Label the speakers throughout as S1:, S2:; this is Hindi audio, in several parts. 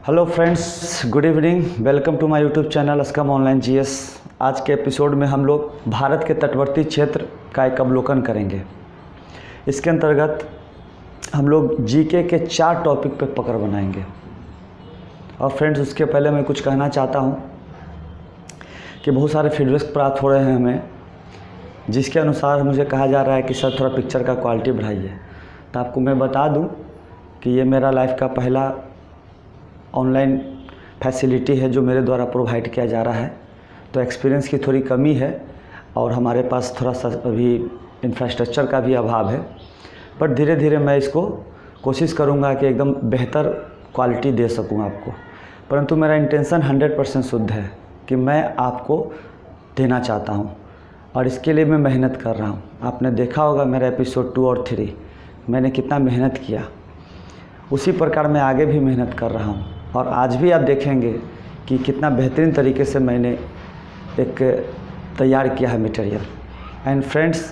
S1: Hello friends, good evening. Welcome to my YouTube channel अस्कम ऑनलाइन जीएस। आज के एपिसोड में हम लोग भारत के तटवर्ती क्षेत्र का एक अवलोकन करेंगे। इसके अंतर्गत हम लोग जीके के 4 टॉपिक पे पकड़ बनाएंगे। और फ्रेंड्स, उसके पहले मैं कुछ कहना चाहता हूँ कि बहुत सारे फीडबैक प्राप्त हो रहे हैं हमें, जिसके अनुसार मुझे कहा जा रहा है कि सर थोड़ा पिक्चर का क्वालिटी बढ़ाइए। तो आपको मैं बता दूँ कि ये मेरा लाइफ का पहला ऑनलाइन फैसिलिटी है जो मेरे द्वारा प्रोवाइड किया जा रहा है। तो एक्सपीरियंस की थोड़ी कमी है और हमारे पास थोड़ा सा अभी इंफ्रास्ट्रक्चर का भी अभाव है, बट धीरे धीरे मैं इसको कोशिश करूँगा कि एकदम बेहतर क्वालिटी दे सकूँ आपको। परंतु मेरा इंटेंशन 100% शुद्ध है कि मैं आपको देना चाहता हूँ और इसके लिए मैं मेहनत कर रहा हूँ। आपने देखा होगा मेरा एपिसोड 2 और 3 मैंने कितना मेहनत किया, उसी प्रकार मैं आगे भी मेहनत कर रहा हूँ। और आज भी आप देखेंगे कि कितना बेहतरीन तरीके से मैंने एक तैयार किया है material. And friends,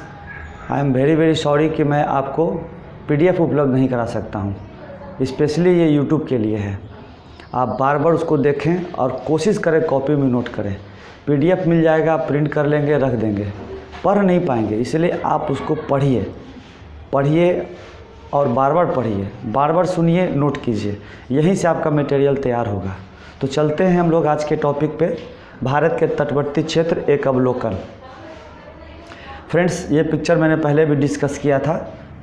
S1: I am very sorry कि मैं आपको पीडीएफ उपलब्ध नहीं करा सकता हूँ। स्पेशली ये यूट्यूब के लिए है। आप बार बार उसको देखें और कोशिश करें कॉपी में नोट करें। पीडीएफ मिल जाएगा, आप प्रिंट कर लेंगे, रख देंगे, पढ़ नहीं पाएंगे। इसलिए आप उसको पढ़िए और बार बार पढ़िए, बार बार सुनिए, नोट कीजिए। यहीं से आपका मटेरियल तैयार होगा। तो चलते हैं हम लोग आज के टॉपिक पे, भारत के तटवर्ती क्षेत्र एक अवलोकन। फ्रेंड्स, ये पिक्चर मैंने पहले भी डिस्कस किया था,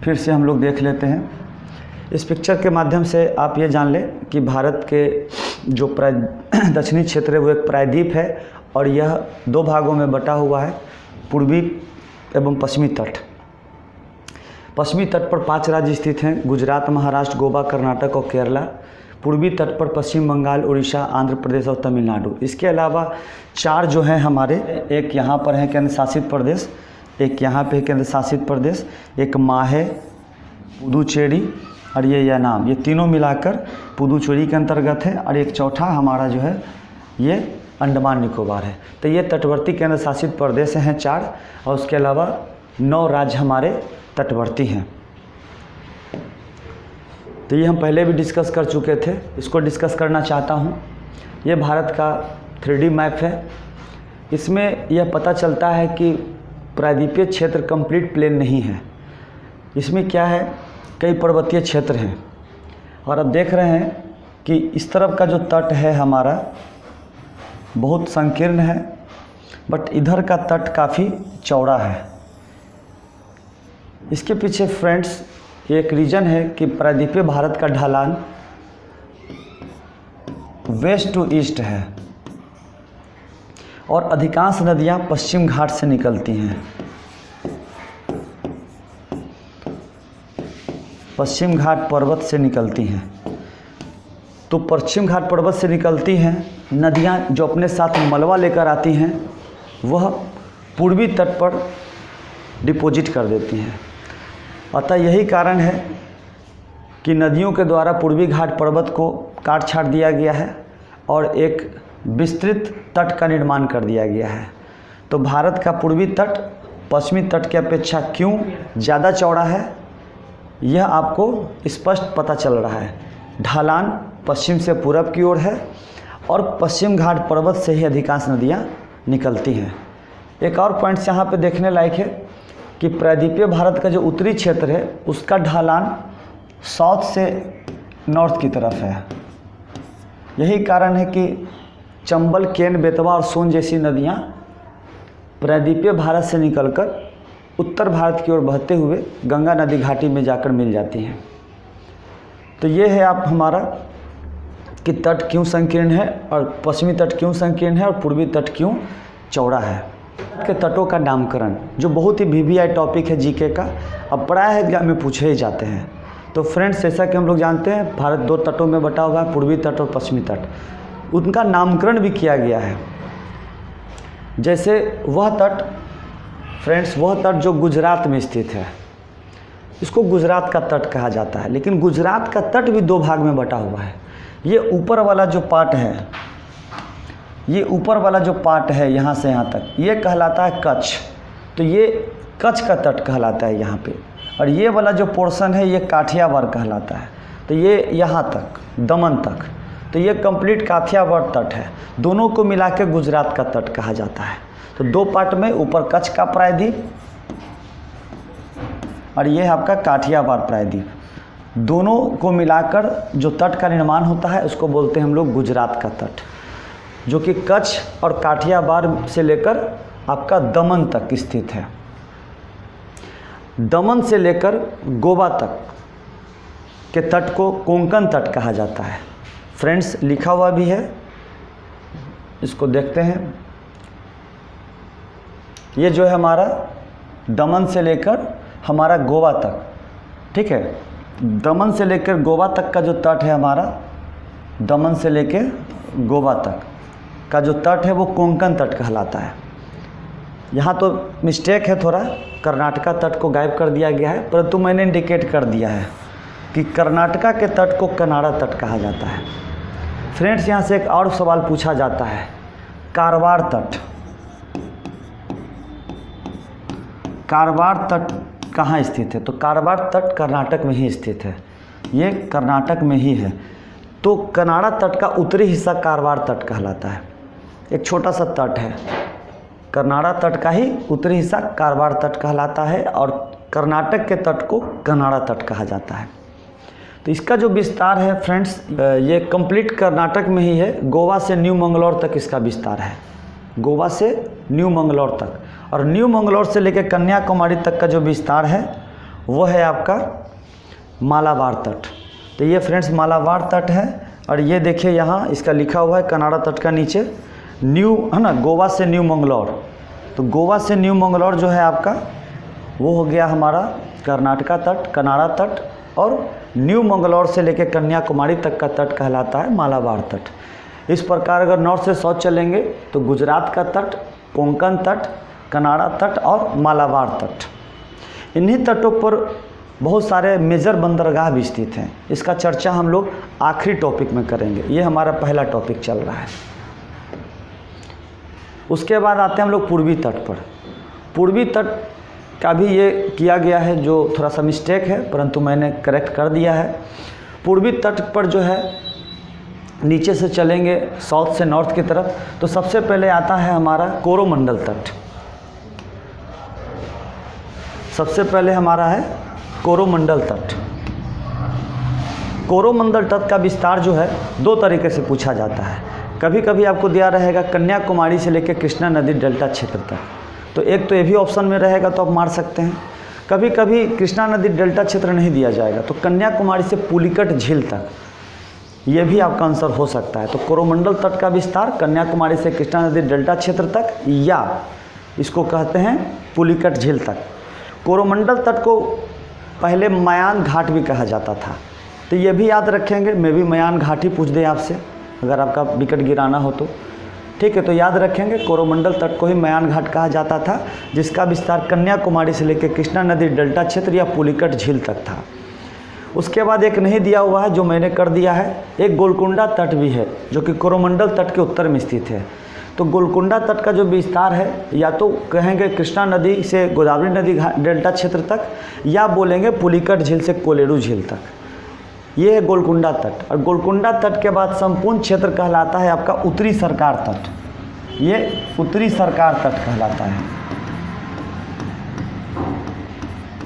S1: फिर से हम लोग देख लेते हैं। इस पिक्चर के माध्यम से आप ये जान लें कि भारत के जो दक्षिणी क्षेत्र है वो एक प्रायद्वीप है और यह 2 भागों में बटा हुआ है, पूर्वी एवं पश्चिमी तट। पश्चिमी तट पर 5 राज्य स्थित हैं: गुजरात, महाराष्ट्र, गोवा, कर्नाटक और केरला। पूर्वी तट पर पश्चिम बंगाल, उड़ीसा, आंध्र प्रदेश और तमिलनाडु। इसके अलावा 4 जो हैं हमारे, एक यहाँ पर है केंद्र शासित प्रदेश, एक यहाँ पे केंद्र शासित प्रदेश, एक माहे, पुदुचेरी और ये यानाम। ये तीनों मिलाकर पुदुचेरी के अंतर्गत है। और एक चौथा हमारा जो है ये अंडमान निकोबार है। तो ये तटवर्ती केंद्र शासित प्रदेश हैं 4, और उसके अलावा 9 राज्य हमारे तटवर्ती हैं। तो ये हम पहले भी डिस्कस कर चुके थे, इसको डिस्कस करना चाहता हूँ। ये भारत का 3D मैप है। इसमें यह पता चलता है कि प्रायद्वीपीय क्षेत्र कंप्लीट प्लेन नहीं है। इसमें क्या है, कई पर्वतीय क्षेत्र हैं। और अब देख रहे हैं कि इस तरफ का जो तट है हमारा बहुत संकीर्ण है, बट इधर का तट काफ़ी चौड़ा है। इसके पीछे फ्रेंड्स एक रीज़न है कि प्रायद्वीपीय भारत का ढलान वेस्ट टू ईस्ट है और अधिकांश नदियां पश्चिम घाट से निकलती हैं। पश्चिम घाट पर्वत से निकलती हैं। तो पश्चिम घाट पर्वत से निकलती हैं नदियां, जो अपने साथ मलबा लेकर आती हैं, वह पूर्वी तट पर डिपॉजिट कर देती हैं। अतः यही कारण है कि नदियों के द्वारा पूर्वी घाट पर्वत को काट छाट दिया गया है और एक विस्तृत तट का निर्माण कर दिया गया है। तो भारत का पूर्वी तट पश्चिमी तट की अपेक्षा क्यों ज़्यादा चौड़ा है, यह आपको स्पष्ट पता चल रहा है। ढलान पश्चिम से पूरब की ओर है और पश्चिम घाट पर्वत से ही अधिकांश नदियाँ निकलती हैं। एक और पॉइंट्स यहाँ पे देखने लायक है कि प्रायद्वीपीय भारत का जो उत्तरी क्षेत्र है उसका ढलान साउथ से नॉर्थ की तरफ है। यही कारण है कि चंबल, केन, बेतवा और सोन जैसी नदियाँ प्रायद्वीपीय भारत से निकलकर उत्तर भारत की ओर बहते हुए गंगा नदी घाटी में जाकर मिल जाती हैं। तो ये है आप हमारा कि तट क्यों संकीर्ण है और पश्चिमी तट क्यों संकीर्ण है और पूर्वी तट क्यों चौड़ा है। के तटों का नामकरण, जो बहुत ही वीवीआई टॉपिक है जीके का, अब प्रायः एग्जाम में पूछे ही जाते हैं। तो फ्रेंड्स, जैसा कि हम लोग जानते हैं भारत 2 तटों में बटा हुआ है, पूर्वी तट और पश्चिमी तट। उनका नामकरण भी किया गया है। जैसे वह तट फ्रेंड्स, वह तट जो गुजरात में स्थित है, इसको गुजरात का तट कहा जाता है। लेकिन गुजरात का तट भी 2 भाग में बटा हुआ है। ये ऊपर वाला जो पार्ट है, ये ऊपर वाला जो पार्ट है यहाँ से यहाँ तक, ये कहलाता है कच्छ। तो ये कच्छ का तट कहलाता है यहाँ पे। और ये वाला जो पोर्शन है ये काठियावाड़ कहलाता है। तो ये यहाँ तक, दमन तक। तो तो ये कंप्लीट काठियावाड़ तट है। दोनों को मिला के गुजरात का तट कहा जाता है। तो दो पार्ट में, ऊपर कच्छ का प्रायद्वीप और ये है आपका काठियावाड़ प्रायद्वीप, दोनों को मिलाकर जो तट का निर्माण होता है उसको बोलते हैं हम लोग गुजरात का तट, जो कि कच्छ और काठियावाड़ से लेकर आपका दमन तक स्थित है। दमन से लेकर गोवा तक के तट को कोंकण तट कहा जाता है। फ्रेंड्स लिखा हुआ भी है, इसको देखते हैं। ये जो है हमारा दमन से लेकर हमारा गोवा तक, ठीक है, दमन से लेकर गोवा तक का जो तट है हमारा, दमन से लेकर गोवा तक का जो तट है वो कोंकण तट कहलाता है। यहाँ तो मिस्टेक है थोड़ा, कर्नाटका तट को गायब कर दिया गया है, परंतु मैंने इंडिकेट कर दिया है कि कर्नाटका के तट को कनाडा तट कहा जाता है। फ्रेंड्स यहाँ से एक और सवाल पूछा जाता है, कारवार तट, कारवार तट कहाँ स्थित है? तो कारवार तट कर्नाटक में ही स्थित है, ये कर्नाटक में ही है। तो कनाडा तट का उत्तरी हिस्सा कारवार तट कहलाता है। एक छोटा सा तट है, कनाडा तट का ही उत्तरी हिस्सा कारवार तट कहलाता है और कर्नाटक के तट को कनाडा तट कहा जाता है। तो इसका जो विस्तार है फ्रेंड्स, ये कंप्लीट कर्नाटक में ही है। गोवा से न्यू मंगलौर तक इसका विस्तार है, गोवा से न्यू मंगलौर तक, और न्यू मंगलौर से लेकर कन्याकुमारी तक का जो विस्तार है वो है आपका मालाबार तट। तो ये फ्रेंड्स मालाबार तट है, और ये देखिए यहाँ इसका लिखा हुआ है कनाडा तट का नीचे न्यू, है ना, गोवा से न्यू मंगलौर। तो गोवा से न्यू मंगलौर जो है आपका वो हो गया हमारा कर्नाटका तट, कनाडा तट, और न्यू मंगलौर से लेकर कन्याकुमारी तक का तट कहलाता है मालाबार तट। इस प्रकार अगर नॉर्थ से साउथ चलेंगे तो गुजरात का तट, कोंकण तट, कनाडा तट और मालाबार तट। इन्हीं तटों पर बहुत सारे मेजर बंदरगाह भी स्थित हैं। इसका चर्चा हम लोग आखिरी टॉपिक में करेंगे, ये हमारा पहला टॉपिक चल रहा है। उसके बाद आते हैं हम लोग पूर्वी तट पर। पूर्वी तट का भी ये किया गया है जो थोड़ा सा मिस्टेक है, परंतु मैंने करेक्ट कर दिया है। पूर्वी तट पर जो है नीचे से चलेंगे साउथ से नॉर्थ की तरफ, तो सबसे पहले आता है हमारा कोरोमंडल तट। सबसे पहले हमारा है कोरोमंडल तट। कोरोमंडल तट का विस्तार जो है दो तरीके से पूछा जाता है। कभी कभी आपको दिया रहेगा कन्याकुमारी से लेकर कृष्णा नदी डेल्टा क्षेत्र तक, तो एक तो ये भी ऑप्शन में रहेगा तो आप मार सकते हैं। कभी कभी कृष्णा नदी डेल्टा क्षेत्र नहीं दिया जाएगा तो कन्याकुमारी से पुलिकट झील तक, ये भी आपका आंसर हो सकता है। तो कोरोमंडल तट का विस्तार कन्याकुमारी से कृष्णा नदी डेल्टा क्षेत्र तक, या इसको कहते हैं पुलिकट झील तक। कोरोमंडल तट को पहले मयान घाट भी कहा जाता था, तो ये भी याद रखेंगे। मैं भी मयान घाट ही पूछ दे आपसे, अगर आपका विकेट गिराना हो तो ठीक है, तो याद रखेंगे कोरोमंडल तट को ही मयान घाट कहा जाता था, जिसका विस्तार कन्याकुमारी से लेकर कृष्णा नदी डेल्टा क्षेत्र या पुलिकट झील तक था। उसके बाद एक नहीं दिया हुआ है जो मैंने कर दिया है, एक गोलकुंडा तट भी है जो कि कोरोमंडल तट के उत्तर में स्थित है। तो गोलकुंडा तट का जो विस्तार है, या तो कहेंगे कृष्णा नदी से गोदावरी नदी डेल्टा क्षेत्र तक, या बोलेंगे पुलिकट झील से कोलेरू झील तक, ये है गोलकुंडा तट। और गोलकुंडा तट के बाद संपूर्ण क्षेत्र कहलाता है आपका उत्तरी सरकार तट, ये उत्तरी सरकार तट कहलाता है।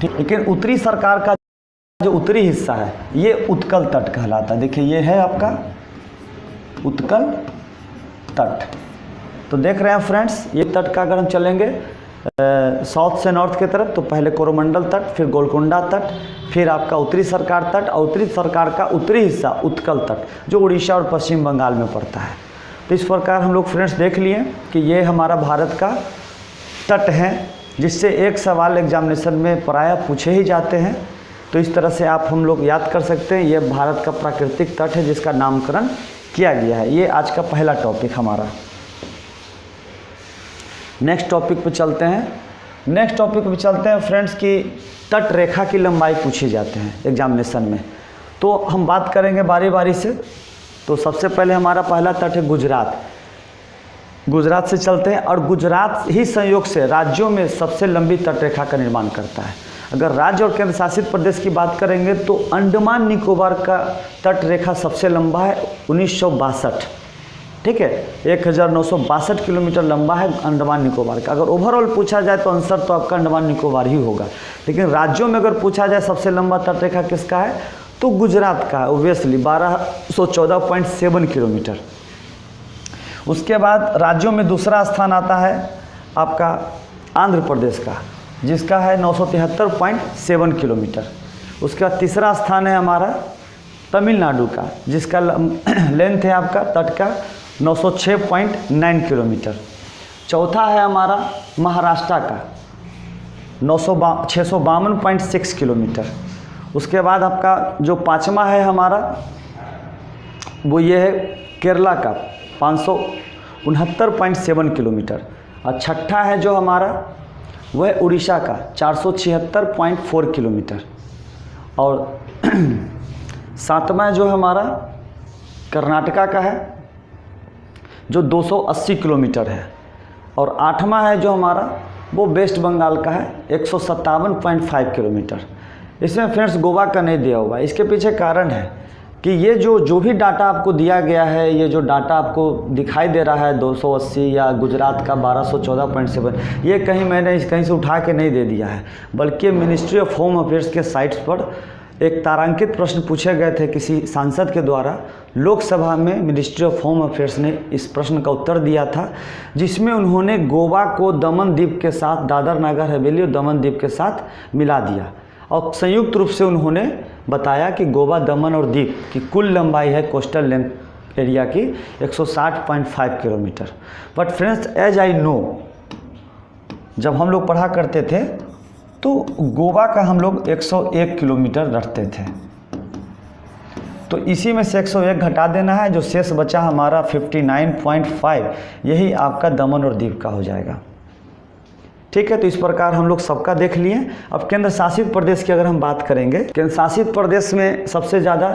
S1: ठीक, लेकिन उत्तरी सरकार का जो उत्तरी हिस्सा है ये उत्कल तट कहलाता है। देखिए ये है आपका उत्कल तट। तो देख रहे हैं फ्रेंड्स, ये तट का अगर हम चलेंगे साउथ से नॉर्थ की तरफ, तो पहले कोरोमंडल तट, फिर गोलकुंडा तट, फिर आपका उत्तरी सरकार तट, और उत्तरी सरकार का उत्तरी हिस्सा उत्कल तट जो उड़ीसा और पश्चिम बंगाल में पड़ता है। तो इस प्रकार हम लोग फ्रेंड्स देख लिए कि ये हमारा भारत का तट है, जिससे एक सवाल एग्जामिनेशन में प्रायः पूछे ही जाते हैं। तो इस तरह से आप हम लोग याद कर सकते हैं, ये भारत का प्राकृतिक तट है जिसका नामकरण किया गया है। ये आज का पहला टॉपिक हमारा। नेक्स्ट टॉपिक पे चलते हैं। नेक्स्ट टॉपिक पे चलते हैं फ्रेंड्स की तट रेखा की लंबाई पूछे जाते हैं एग्जामिनेशन में, तो हम बात करेंगे बारी बारी से। तो सबसे पहले हमारा पहला तट है गुजरात। गुजरात से चलते हैं, और गुजरात ही संयोग से राज्यों में सबसे लंबी तट रेखा का निर्माण करता है। अगर राज्य और केंद्र शासित प्रदेश की बात करेंगे तो अंडमान निकोबार का तट रेखा सबसे लंबा है 1962, ठीक है, 1962 किलोमीटर लंबा है अंडमान निकोबार का। अगर ओवरऑल पूछा जाए तो आंसर तो आपका अंडमान निकोबार ही होगा, लेकिन राज्यों में अगर पूछा जाए सबसे लंबा तट रेखा किसका है तो गुजरात का है ओब्वियसली 1214.7 किलोमीटर। उसके बाद राज्यों में दूसरा स्थान आता है आपका आंध्र प्रदेश का, जिसका है 973.7 किलोमीटर। उसके बाद तीसरा स्थान है हमारा तमिलनाडु का, जिसका लेंथ है आपका तट का 906.9 किलोमीटर। चौथा है हमारा महाराष्ट्र का 652.6 किलोमीटर। उसके बाद आपका जो पाँचवा है हमारा वो ये है केरला का 569.7 किलोमीटर। और छठा है जो हमारा वह है उड़ीसा का 476.4 किलोमीटर। और सातवां जो हमारा कर्नाटका का है जो 280 किलोमीटर है। और आठवां है जो हमारा वो वेस्ट बंगाल का है 157.5 किलोमीटर। इसमें फ्रेंड्स गोवा का नहीं दिया हुआ है। इसके पीछे कारण है कि ये जो भी डाटा आपको दिया गया है, ये जो डाटा आपको दिखाई दे रहा है 280 या गुजरात का 1214.7, ये मैंने कहीं से उठा के नहीं दे दिया है, बल्कि मिनिस्ट्री ऑफ होम अफेयर्स के साइट्स पर एक तारांकित प्रश्न पूछे गए थे किसी सांसद के द्वारा। लोकसभा में मिनिस्ट्री ऑफ होम अफेयर्स ने इस प्रश्न का उत्तर दिया था, जिसमें उन्होंने गोवा को दमन द्वीप के साथ, दादर नगर हवेली और दमन द्वीप के साथ मिला दिया और संयुक्त रूप से उन्होंने बताया कि गोवा, दमन और दीव की कुल लंबाई है कोस्टल लेंथ एरिया की 160.5 kilometre. But friends as I know, जब हम लोग पढ़ा करते थे तो गोवा का हम लोग 101 किलोमीटर रखते थे, तो इसी में से 101 घटा देना है, जो शेष बचा हमारा 59.5, यही आपका दमन और दीव का हो जाएगा। ठीक है, तो इस प्रकार हम लोग सबका देख लिए। अब केंद्र शासित प्रदेश की अगर हम बात करेंगे, केंद्र शासित प्रदेश में सबसे ज़्यादा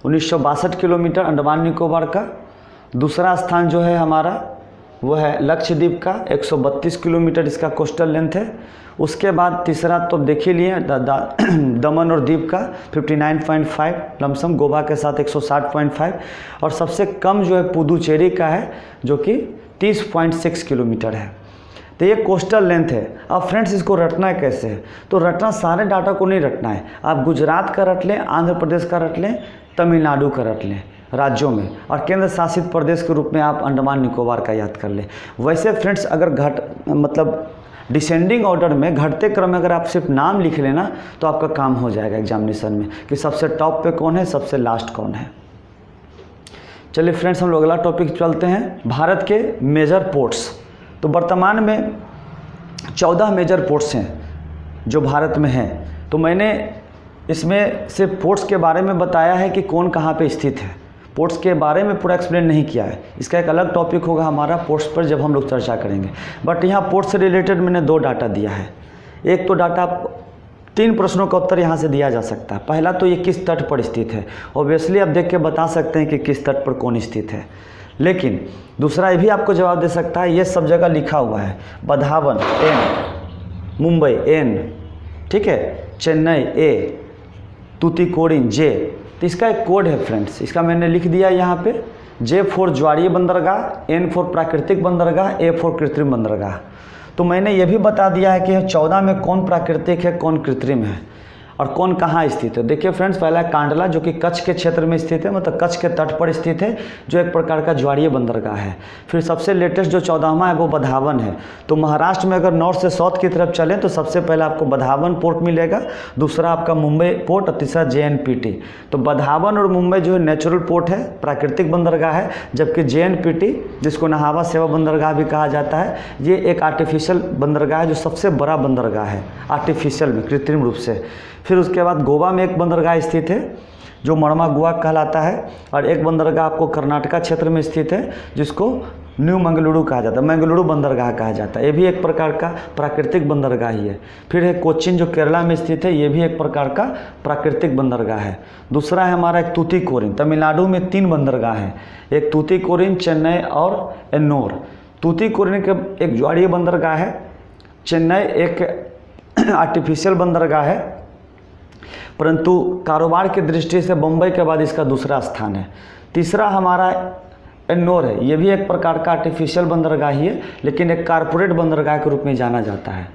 S1: 1962 किलोमीटर अंडमान निकोबार का। दूसरा स्थान जो है हमारा वो है लक्षद्वीप का 132 किलोमीटर इसका कोस्टल लेंथ है। उसके बाद तीसरा तो देख ही लिए दमन और दीव का 59.5 लमसम, गोवा के साथ 160.5, और सबसे कम जो है पुदुचेरी का है जो कि 30.6 किलोमीटर है। तो ये कोस्टल लेंथ है। अब फ्रेंड्स इसको रटना है कैसे है, तो रटना सारे डाटा को नहीं रटना है, आप गुजरात का रट लें, आंध्र प्रदेश का रट लें, तमिलनाडु का रट लें राज्यों में, और केंद्र शासित प्रदेश के रूप में आप अंडमान निकोबार का याद कर लें। वैसे फ्रेंड्स अगर डिसेंडिंग ऑर्डर में घटते क्रम में अगर आप सिर्फ नाम लिख लेना तो आपका काम हो जाएगा एग्जामिनेशन में कि सबसे टॉप पे कौन है, सबसे लास्ट कौन है। चलिए फ्रेंड्स हम लोग अगला टॉपिक चलते हैं, भारत के मेजर पोर्ट्स। तो वर्तमान में 14 मेजर पोर्ट्स हैं जो भारत में हैं। तो मैंने इसमें सिर्फ पोर्ट्स के बारे में बताया है कि कौन कहाँ पे स्थित है, पोर्ट्स के बारे में पूरा एक्सप्लेन नहीं किया है। इसका एक अलग टॉपिक होगा हमारा पोर्ट्स पर, जब हम लोग चर्चा करेंगे। बट यहाँ पोर्ट्स से रिलेटेड मैंने 2 डाटा दिया है। एक तो डाटा 3 प्रश्नों का उत्तर यहाँ से दिया जा सकता है। पहला तो ये किस तट पर स्थित है, ऑब्वियसली आप देख के बता सकते हैं कि किस तट पर कौन स्थित है। लेकिन दूसरा ये भी आपको जवाब दे सकता है, ये सब जगह लिखा हुआ है, बधावन N, मुंबई N, ठीक है, चेन्नई A, तूतीकोरिन J। तो इसका एक कोड है फ्रेंड्स, इसका मैंने लिख दिया यहाँ पे, J फॉर ज्वारीय बंदरगाह, N फॉर प्राकृतिक बंदरगाह, A फॉर कृत्रिम बंदरगाह। तो मैंने ये भी बता दिया है कि 14 में कौन प्राकृतिक है, कौन कृत्रिम है और कौन कहाँ स्थित है। देखिए फ्रेंड्स, पहला है कांडला जो कि कच्छ के क्षेत्र में स्थित है, मतलब कच्छ के तट पर स्थित है, जो एक प्रकार का ज्वारीय बंदरगाह है। फिर सबसे लेटेस्ट जो 14वां है वो बधावन है। तो महाराष्ट्र में अगर नॉर्थ से साउथ की तरफ चलें तो सबसे पहले आपको बधावन पोर्ट मिलेगा, दूसरा आपका मुंबई पोर्ट और तीसरा JNPT। तो बधावन और मुंबई जो है नेचुरल पोर्ट है, प्राकृतिक बंदरगाह है, जबकि JNPT जिसको नहावा सेवा बंदरगाह भी कहा जाता है, ये एक आर्टिफिशियल बंदरगाह है जो सबसे बड़ा बंदरगाह है आर्टिफिशियल में, कृत्रिम रूप से। फिर उसके बाद गोवा में एक बंदरगाह स्थित है जो मड़मा गोवा कहलाता है, और एक बंदरगाह आपको कर्नाटका क्षेत्र में स्थित है जिसको न्यू मंगलुरु कहा जाता है, मंगलुरु बंदरगाह कहा जाता है। ये भी एक प्रकार का प्राकृतिक बंदरगाह ही है। फिर है कोच्चिन जो केरला में स्थित है, ये भी एक प्रकार का प्राकृतिक बंदरगाह है। दूसरा है हमारा एक तूतीकोरिन। तमिलनाडु में 3 बंदरगाह हैं, एक तूतीकोरिन, चेन्नई और एन्नोर। तूतीकोरिन का एक ज्वारीय बंदरगाह है, चेन्नई एक आर्टिफिशियल बंदरगाह है, परंतु कारोबार की दृष्टि से मुंबई के बाद इसका दूसरा स्थान है। तीसरा हमारा एन्नोर है, ये भी एक प्रकार का आर्टिफिशियल बंदरगाह ही है, लेकिन एक कारपोरेट बंदरगाह के रूप में जाना जाता है।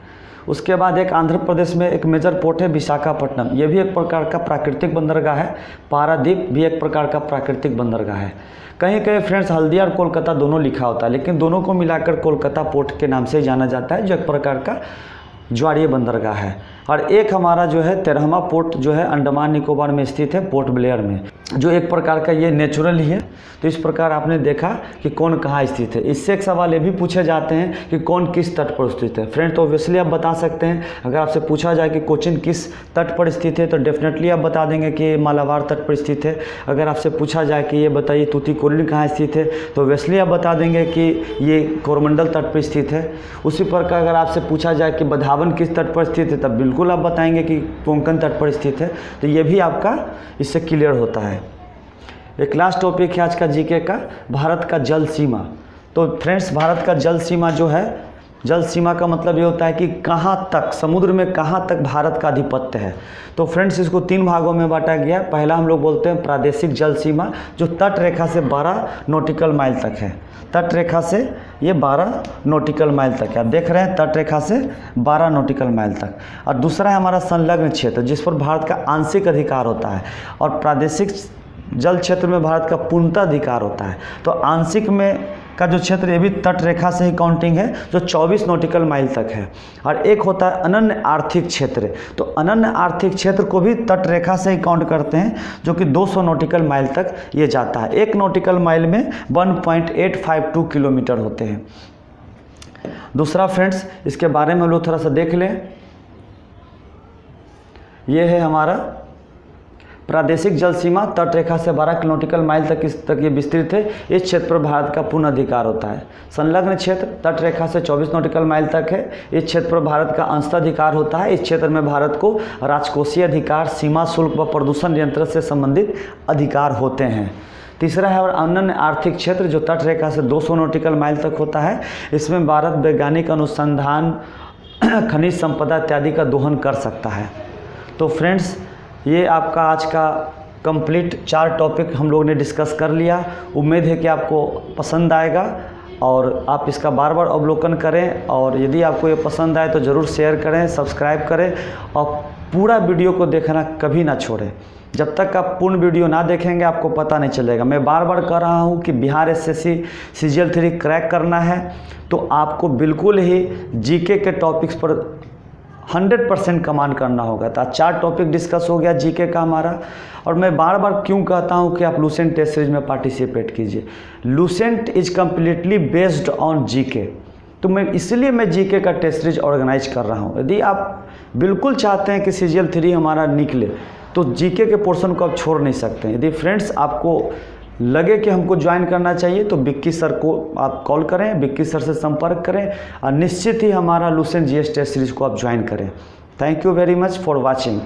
S1: उसके बाद एक आंध्र प्रदेश में एक मेजर पोर्ट है विशाखापट्टनम, ये भी एक प्रकार का प्राकृतिक बंदरगाह है। पारादीप भी एक प्रकार का प्राकृतिक बंदरगाह है। कहीं कहीं फ्रेंड्स हल्दिया और कोलकाता दोनों लिखा होता है, लेकिन दोनों को मिलाकर कोलकाता पोर्ट के नाम से जाना जाता है, जो एक प्रकार का ज्वारीय बंदरगाह है। और एक हमारा जो है 13वां पोर्ट जो है अंडमान निकोबार में स्थित है, पोर्ट ब्लेयर में, जो एक प्रकार का ये नेचुरल ही है। तो इस प्रकार आपने देखा कि कौन कहाँ स्थित है। इससे एक सवाल ये भी पूछे जाते हैं कि कौन किस तट पर स्थित है। फ्रेंड तो ऑब्वियसली आप बता सकते हैं, अगर आपसे पूछा जाए कि कोचिन किस तट पर स्थित है तो डेफिनेटली आप बता देंगे कि मालाबार तट पर स्थित है। अगर आपसे पूछा जाए कि ये बताइए तूतीकोरिन कहाँ स्थित है तो ऑब्वियसली आप बता देंगे कि ये कोरमंडल तट पर स्थित है। उसी प्रकार अगर आपसे पूछा जाए कि बधावन किस तट पर स्थित है तब बिल्कुल आप बताएंगे कि कोंकण तट पर स्थित है। तो ये भी आपका इससे क्लियर होता है। एक लास्ट टॉपिक है आज का जीके का, भारत का जल सीमा। तो फ्रेंड्स भारत का जल सीमा जो है, जल सीमा का मतलब ये होता है कि कहाँ तक समुद्र में कहाँ तक भारत का आधिपत्य है। तो फ्रेंड्स इसको 3 भागों में बांटा गया। पहला हम लोग बोलते हैं प्रादेशिक जल सीमा, जो तट रेखा से 12 नॉटिकल माइल तक है। तट रेखा से ये 12 नॉटिकल माइल तक है, आप देख रहे हैं, तट रेखा से 12 नॉटिकल माइल तक। और दूसरा है हमारा संलग्न क्षेत्र, जिस पर भारत का आंशिक अधिकार होता है। और प्रादेशिक जल क्षेत्र में भारत का पूर्णतः अधिकार होता है। तो आंशिक में का जो क्षेत्र ये भी तट रेखा से ही काउंटिंग है, जो 24 नॉटिकल माइल तक है। और एक होता है अनन्य आर्थिक क्षेत्र। तो अनन्य आर्थिक क्षेत्र को भी तट रेखा से ही काउंट करते हैं, जो कि 200 नॉटिकल माइल तक ये जाता है। 1 नॉटिकल माइल में 1.852 किलोमीटर होते हैं। दूसरा फ्रेंड्स इसके बारे में हम लोग थोड़ा सा देख लें। ये है हमारा प्रादेशिक जल सीमा, तट रेखा से 12 नॉटिकल माइल तक ये विस्तृत है। इस क्षेत्र पर भारत का पूर्ण अधिकार होता है। संलग्न क्षेत्र तट रेखा से 24 नॉटिकल माइल तक है। इस क्षेत्र पर भारत का अंशतः अधिकार होता है। इस क्षेत्र में भारत को राजकोषीय अधिकार, सीमा शुल्क व प्रदूषण नियंत्रण से संबंधित अधिकार होते हैं। तीसरा है और अनन्य आर्थिक क्षेत्र, जो तट रेखा से 200 नॉटिकल माइल तक होता है। इसमें भारत वैज्ञानिक अनुसंधान, खनिज संपदा इत्यादि का दोहन कर सकता है। तो फ्रेंड्स ये आपका आज का कंप्लीट 4 टॉपिक हम लोगों ने डिस्कस कर लिया। उम्मीद है कि आपको पसंद आएगा और आप इसका बार बार अवलोकन करें। और यदि आपको ये पसंद आए तो ज़रूर शेयर करें, सब्सक्राइब करें और पूरा वीडियो को देखना कभी ना छोड़ें। जब तक आप पूर्ण वीडियो ना देखेंगे आपको पता नहीं चलेगा। मैं बार बार कह रहा हूँ कि बिहार एसएससी CGL 3 क्रैक करना है तो आपको बिल्कुल ही जीके के टॉपिक्स पर 100% कमांड करना होगा। तो 4 टॉपिक डिस्कस हो गया जीके का हमारा। और मैं बार बार क्यों कहता हूं कि आप लुसेंट टेस्ट सीरीज में पार्टिसिपेट कीजिए। Lucent is completely based on GK. तो इसलिए मैं जीके का टेस्ट सीरीज ऑर्गेनाइज कर रहा हूं। यदि आप बिल्कुल चाहते हैं कि CGL 3 हमारा निकले तो जीके के पोर्शन को आप छोड़ नहीं सकते। यदि फ्रेंड्स आपको लगे कि हमको ज्वाइन करना चाहिए तो बिक्की सर को आप कॉल करें, बिक्की सर से संपर्क करें और निश्चित ही हमारा लुसेंट GS टेस्ट सीरीज को आप ज्वाइन करें। Thank you very much for watching.